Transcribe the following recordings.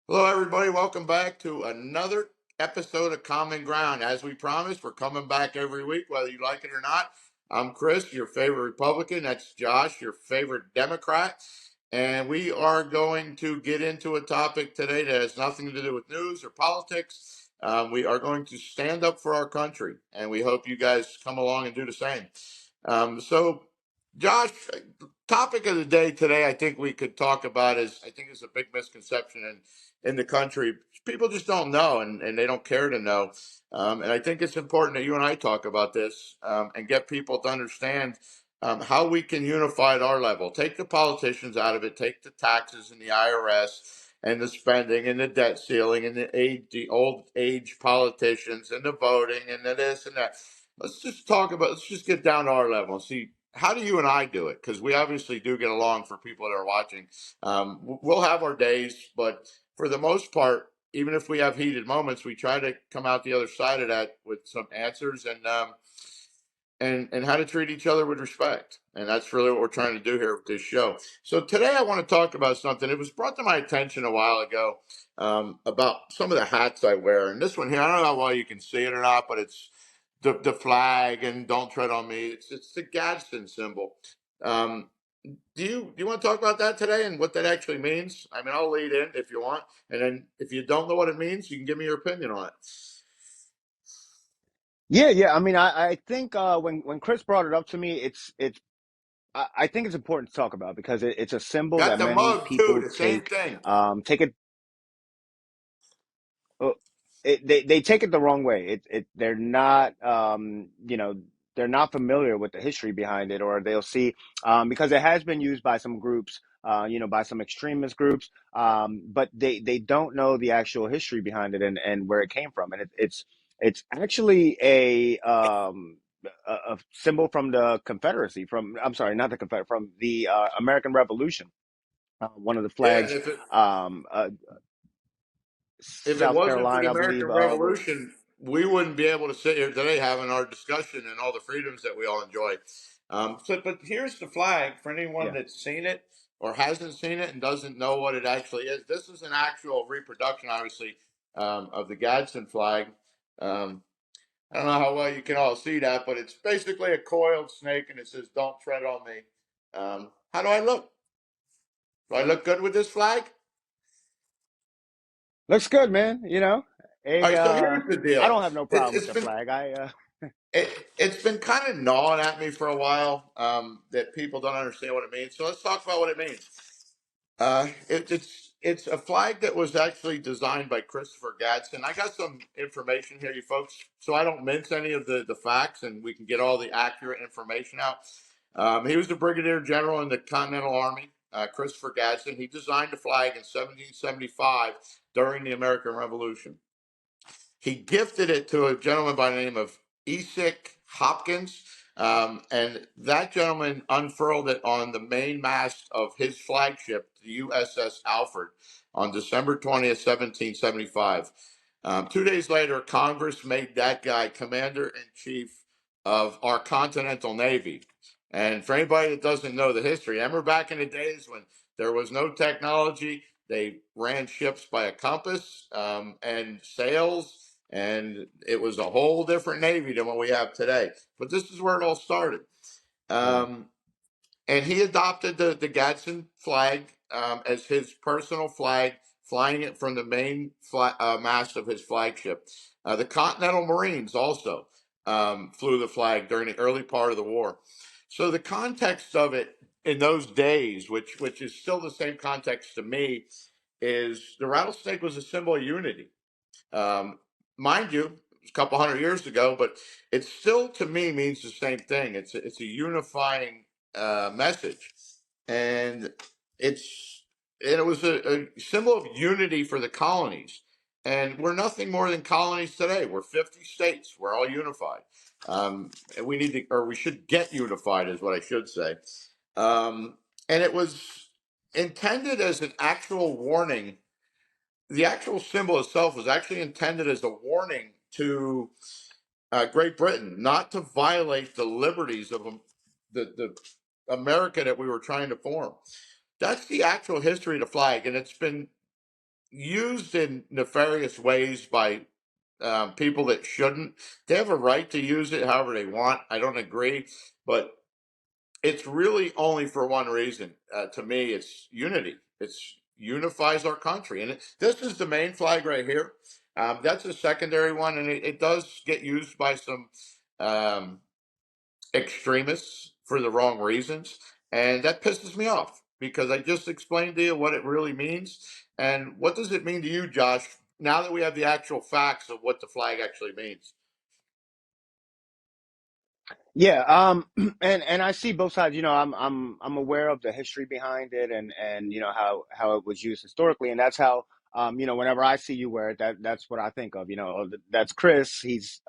Hello, everybody. Welcome back to another episode of Common Ground. As we promised, we're coming back every week, whether you like it or not. I'm Chris, your favorite Republican. That's Josh, your favorite Democrat. And we are going to get into a topic today that has nothing to do with news or politics. We are going to stand up for our country, and we hope you guys come along and do the same. So, Josh, topic of the day today, I think we could talk about is I think it's a big misconception in the country. People just don't know and they don't care to know. And I think it's important that you and I talk about this and get people to understand how we can unify at our level. Take the politicians out of it, take the taxes and the IRS and the spending and the debt ceiling and the old age politicians and the voting and the this and that. Let's just get down to our level and see how do you and I do it? Because we obviously do get along for people that are watching. We'll have our days, but for the most part, even if we have heated moments, we try to come out the other side of that with some answers and how to treat each other with respect. And that's really what we're trying to do here with this show. So today I want to talk about something. It was brought to my attention a while ago about some of the hats I wear. And this one here, I don't know how well you can see it or not, but it's the flag and "Don't tread on me." It's the Gadsden symbol. Um, do you want to talk about that today and what that actually means? I mean, I'll lead in if you want, and then if you don't know what it means, you can give me your opinion on it. Yeah. I mean, I think when Chris brought it up to me, I think it's important to talk about because it's a symbol Got that the many mug too, people the same take thing. take it, uh, they take it the wrong way. They're not they're not familiar with the history behind it, or they'll see because it has been used by some groups. By some extremist groups, but they don't know the actual history behind it and where it came from, and it's actually a symbol from the Confederacy, from I'm sorry, not the Confederate, from the American Revolution. One of the Yeah, and flags, um, uh, if it South wasn't for the Carolina, I believe, American Revolution, we wouldn't be able to sit here today having our discussion and all the freedoms that we all enjoy. But here's the flag for anyone yeah. that's seen it or hasn't seen it and doesn't know what it actually is. This is an actual reproduction, obviously, of the Gadsden flag. Um, I don't know how well you can all see that, but it's basically a coiled snake, and it says "Don't tread on me." How do I look? Do I look good with this flag? Looks good, man. All A right, so here's the I deal. don't have no It, problem with it's the been flag. it's been kind of gnawing at me for a while that people don't understand what it means. So let's talk about what it means. It's a flag that was actually designed by Christopher Gadsden. I got some information here, you folks, so I don't mince any of the facts, and we can get all the accurate information out. He was the brigadier general in the Continental Army. Christopher Gadsden. He designed the flag in 1775 during the American Revolution. He gifted it to a gentleman by the name of Esek Hopkins. And that gentleman unfurled it on the main mast of his flagship, the USS Alfred, on December 20th, 1775. 2 days later, Congress made that guy commander in chief of our Continental Navy. And for anybody that doesn't know the history, remember back in the days when there was no technology, they ran ships by a compass and sails, and it was a whole different Navy than what we have today. But this is where it all started. Yeah. Um, and he adopted the Gadsden flag as his personal flag, flying it from the main mast of his flagship. The Continental Marines also flew the flag during the early part of the war. So the context of it in those days, which is still the same context to me, is the rattlesnake was a symbol of unity. Um, Mind you, a couple hundred years ago, but it still to me means the same thing. It's a unifying message, and it's and it was a symbol of unity for the colonies. And we're nothing more than colonies today. We're 50 states. We're all unified. And we need to, or we should get unified, is what I should say. And it was intended as an actual warning. The actual symbol itself was actually intended as a warning to Great Britain not to violate the liberties of the America that we were trying to form. That's the actual history of the flag, and it's been used in nefarious ways by people that shouldn't. They have a right to use it however they want. I don't agree, but it's really only for one reason. To me, it's unity. It's unifies our country, and this is the main flag right here. That's a secondary one, and it does get used by some um, extremists for the wrong reasons, and that pisses me off because I just explained to you what it really means. And what does it mean to you, Josh? Now that we have the actual facts of what the flag actually means. Yeah, and I see both sides. I'm aware of the history behind it, and how it was used historically, and that's how whenever I see you wear it, that's what I think of. That's Chris. He's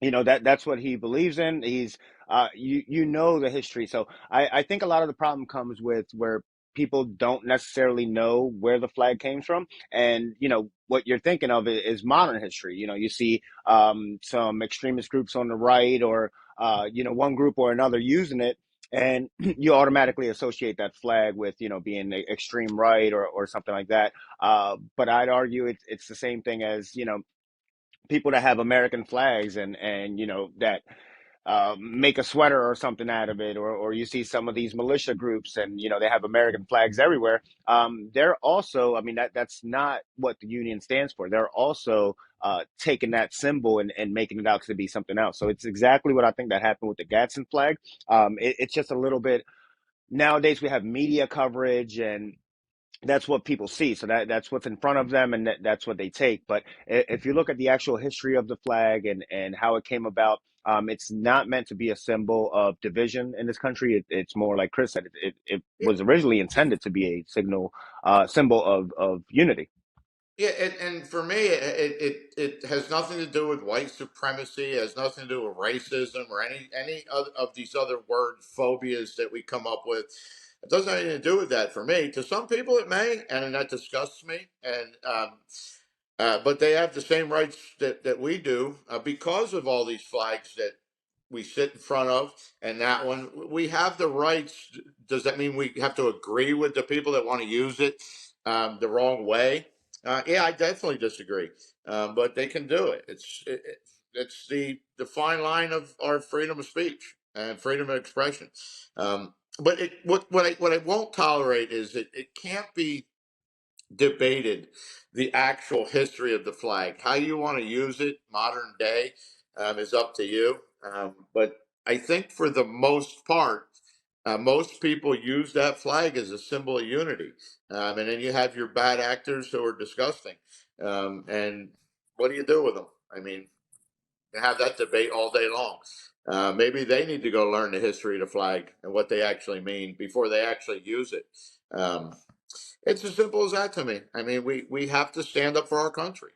that's what he believes in. He's the history. So I think a lot of the problem comes with where people don't necessarily know where the flag came from, and what you're thinking of is modern history. You see some extremist groups on the right, or one group or another using it, and you automatically associate that flag with being extreme right, or something like that. But I'd argue it's the same thing as people that have American flags, and that make a sweater or something out of it, or you see some of these militia groups, and they have American flags everywhere. They're also, I mean, that's not what the union stands for. They're also taking that symbol and making it out to be something else. So it's exactly what I think that happened with the Gadsden flag. It's just a little bit nowadays we have media coverage, and that's what people see. So that's what's in front of them, and that's what they take. But if you look at the actual history of the flag, and how it came about, it's not meant to be a symbol of division in this country. It's more like Chris said. It Yeah, was originally intended to be a symbol of unity. yeah, and for me, it has nothing to do with white supremacy. It has nothing to do with racism or any of these other word phobias that we come up with. It doesn't have anything to do with that for me. To some people, it may, and that disgusts me. And but they have the same rights that we do because of all these flags that we sit in front of, and that one we have the rights. Does that mean we have to agree with the people that want to use it the wrong way? Yeah, I definitely disagree, but they can do it. It's the fine line of our freedom of speech and freedom of expression. But what I won't tolerate is it can't be debated the actual history of the flag. How you want to use it, modern day, is up to you. But I think for the most part, most people use that flag as a symbol of unity. And then you have your bad actors who are disgusting. And what do you do with them? I mean, you have that debate all day long. Maybe they need to go learn the history of the flag and what they actually mean before they actually use it. Um, it's as simple as that to me. I mean, we have to stand up for our country,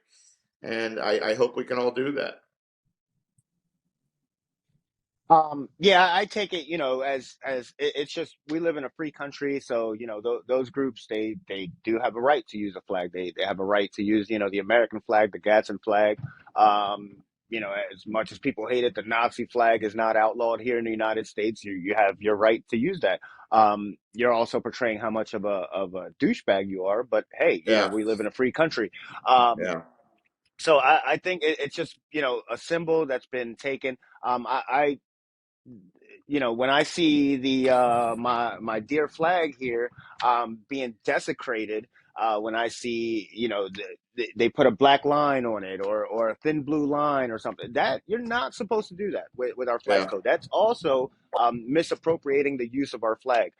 and I hope we can all do that. Yeah, I take it, it's just we live in a free country, so those groups, they do have a right to use a flag. They have a right to use the American flag, the Gadsden flag. As much as people hate it, the Nazi flag is not outlawed here in the United States. You have your right to use that. You're also portraying how much of a douchebag you are, but hey, Yeah, we live in a free country. Um, yeah, so I think it's just a symbol that's been taken. When I see the my dear flag here being desecrated, when I see they put a black line on it, or a thin blue line or something, that you're not supposed to do that with our flag yeah. code. That's also misappropriating the use of our flag.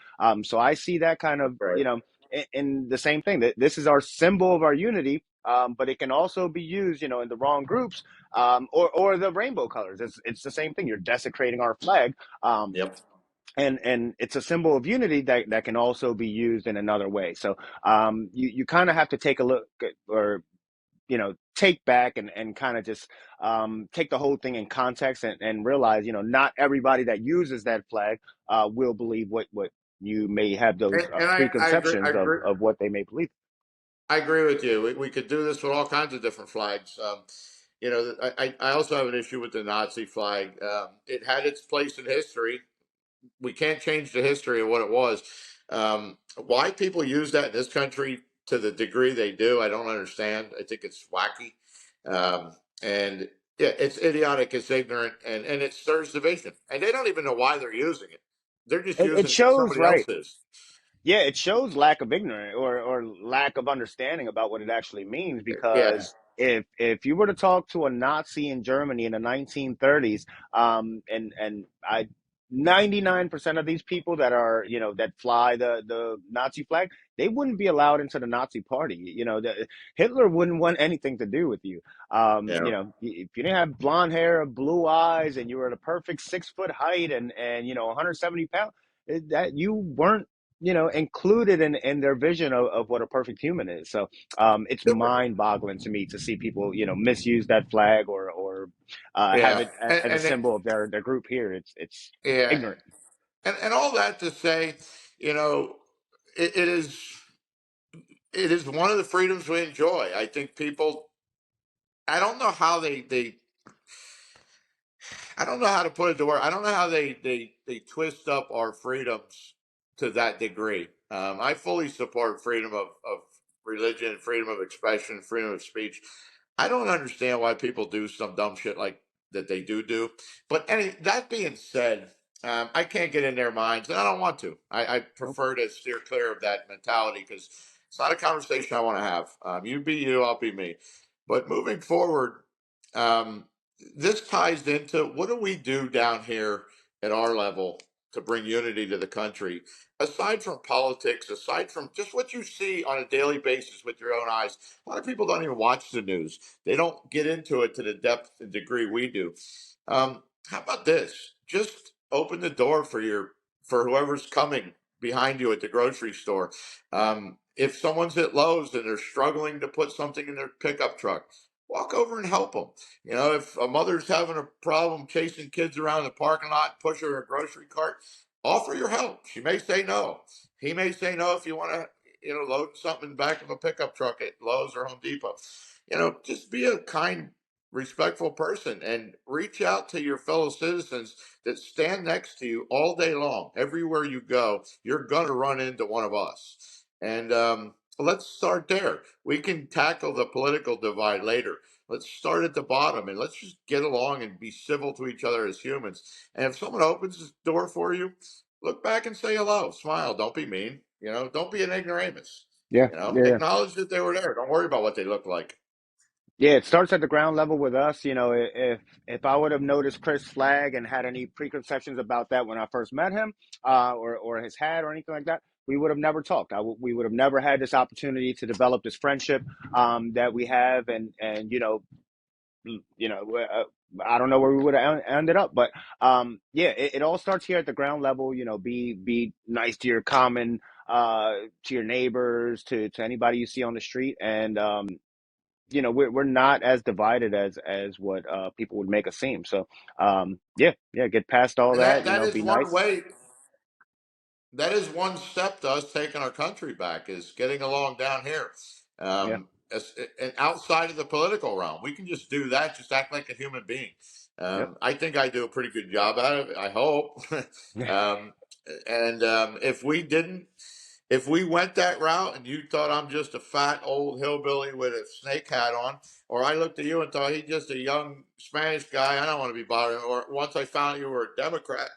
So I see that kind of Right. in the same thing, that this is our symbol of our unity. But it can also be used, in the wrong groups, or the rainbow colors. It's the same thing. You're desecrating our flag, um, Yep. and it's a symbol of unity that can also be used in another way. So you kind of have to take a look or take back, and kind of just take the whole thing in context, and realize not everybody that uses that flag will believe what you may have those And I agree. I preconceptions agree. of what they may believe. I agree with you. We could do this with all kinds of different flags. I also have an issue with the Nazi flag. It had its place in history. We can't change the history of what it was. Why people use that in this country? to the degree they do. I don't understand. I think it's wacky, um, and yeah, it's idiotic, it's ignorant, and it stirs division. And they don't even know why they're using it. They're just It using it because shows, somebody else right? is. Yeah, it shows lack of ignorance or lack of understanding about what it actually means. Yeah, Because if you were to talk to a Nazi in Germany in the 1930s, and I 99% of these people that are, that fly the Nazi flag, they wouldn't be allowed into the Nazi party. Hitler wouldn't want anything to do with you. yeah, If you didn't have blonde hair or blue eyes and you were the perfect 6 foot height and 170 pounds, that you weren't included in their vision of what a perfect human is. So it's mind boggling to me to see people, misuse that flag or have yeah, it as a and symbol of their group here. It's yeah, ignorant. and all that to say, you know, it is one of the freedoms we enjoy. I think people. I don't know how they I don't know how to put it to work. I don't know how they twist up our freedoms to that degree. I fully support freedom of religion, freedom of expression, freedom of speech. I don't understand why people do some dumb shit like that they do. But that being said, I can't get in their minds, and I don't want to. I Nope. prefer to steer clear of that mentality because it's not a conversation I want to have. You be you, I'll be me. But moving forward, um, this ties into what do we do down here at our level to bring unity to the country, aside from politics, aside from just what you see on a daily basis with your own eyes. A lot of people don't even watch the news. They don't get into it to the depth and degree we do. How about this? Just open the door for whoever's coming behind you at the grocery store. If someone's at Lowe's and they're struggling to put something in their pickup truck, walk over and help them. If a mother's having a problem chasing kids around the parking lot, push her a grocery cart, offer your help. She may say no. He may say no if you want to, load something in the back of a pickup truck at Lowe's or Home Depot. Just be a kind, respectful person and reach out to your fellow citizens that stand next to you all day long. Everywhere you go, you're going to run into one of us. And let's start there. We can tackle the political divide later. Let's start at the bottom and let's just get along and be civil to each other as humans. And if someone opens the door for you, look back and say hello, smile. Don't be mean. Don't be an ignoramus. Yeah, yeah. Acknowledge that they were there. Don't worry about what they look like. Yeah, it starts at the ground level with us. If I would have noticed Chris Flag and had any preconceptions about that when I first met him, or his hat or anything like that, we would have never talked. We would have never had this opportunity to develop this friendship that we have, and I don't know where we would have ended up, but yeah, it all starts here at the ground level. Be nice to your to your neighbors, to anybody you see on the street, and we're not as divided as what people would make us seem. So yeah, get past all And that. that is Be one nice. way. That is one step to us taking our country back is getting along down here. Yeah, And outside of the political realm, we can just do that. Just act like a human being. yep, I think I do a pretty good job at it. I hope. um, and if we went that route and you thought I'm just a fat old hillbilly with a snake hat on, or I looked at you and thought he's just a young Spanish guy, I don't want to be bothered. Or once I found you were a Democrat,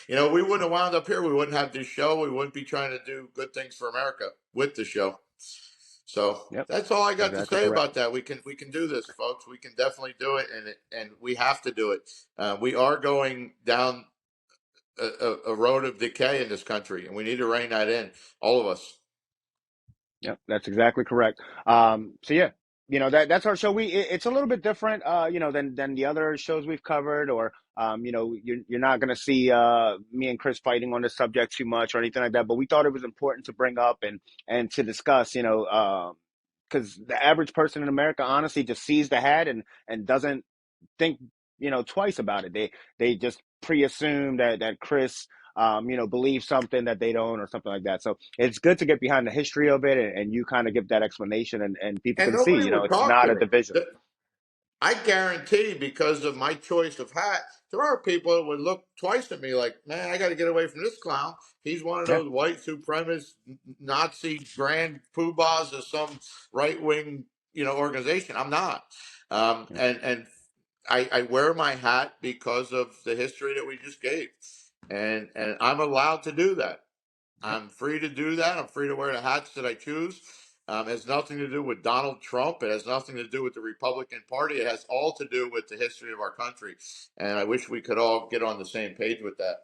we wouldn't have wound up here. We wouldn't have this show. We wouldn't be trying to do good things for America with the show. So yep, that's all I got to exactly say correct. about that. We can do this, folks. We can definitely do it, and we have to do it. We are going down a road of decay in this country, and we need to rein that in. All of us. Yep, that's exactly correct. So yeah, that's our show. It's a little bit different, than the other shows we've covered, or you're not going to see me and Chris fighting on this subject too much or anything like that. But we thought it was important to bring up and to discuss, because the average person in America honestly just sees the hat and doesn't think twice about it. They just pre-assume that Chris believes something that they don't or something like that. So it's good to get behind the history of it and you kind of give that explanation and people And can see nobody would it's talk not to a me. division. I guarantee, because of my choice of hat, there are people that would look twice at me like, man, I got to get away from this clown. He's one of Yeah, those white supremacist Nazi grand poobahs of some right wing, organization. I'm not. yeah, And I wear my hat because of the history that we just gave. And I'm allowed to do that. yeah, I'm free to do that. I'm free to wear the hats that I choose. It has nothing to do with Donald Trump. It has nothing to do with the Republican Party. It has all to do with the history of our country. And I wish we could all get on the same page with that.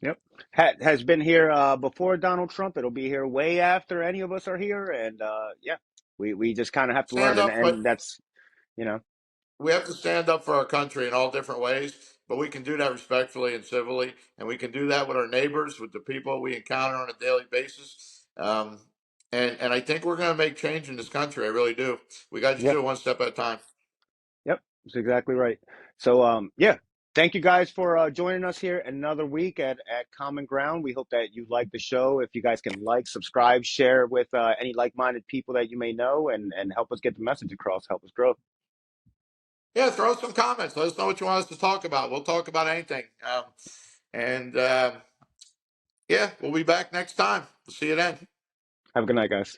yep. Hat has been here before Donald Trump. It'll be here way after any of us are here, and yeah, we just kind of have to learn, Stand and up, but that's you know, we have to stand up for our country in all different ways. But we can do that respectfully and civilly, and we can do that with our neighbors, with the people we encounter on a daily basis. And I think we're going to make change in this country. I really do. We got to just yeah, do it one step at a time. yep, that's exactly right. So yeah. Thank you guys for joining us here another week at Common Ground. We hope that you like the show. If you guys can like, subscribe, share with any like-minded people that you may know, and help us get the message across, help us grow. Yeah, throw some comments. Let us know what you want us to talk about. We'll talk about anything. And yeah, we'll be back next time. We'll see you then. Have a good night, guys.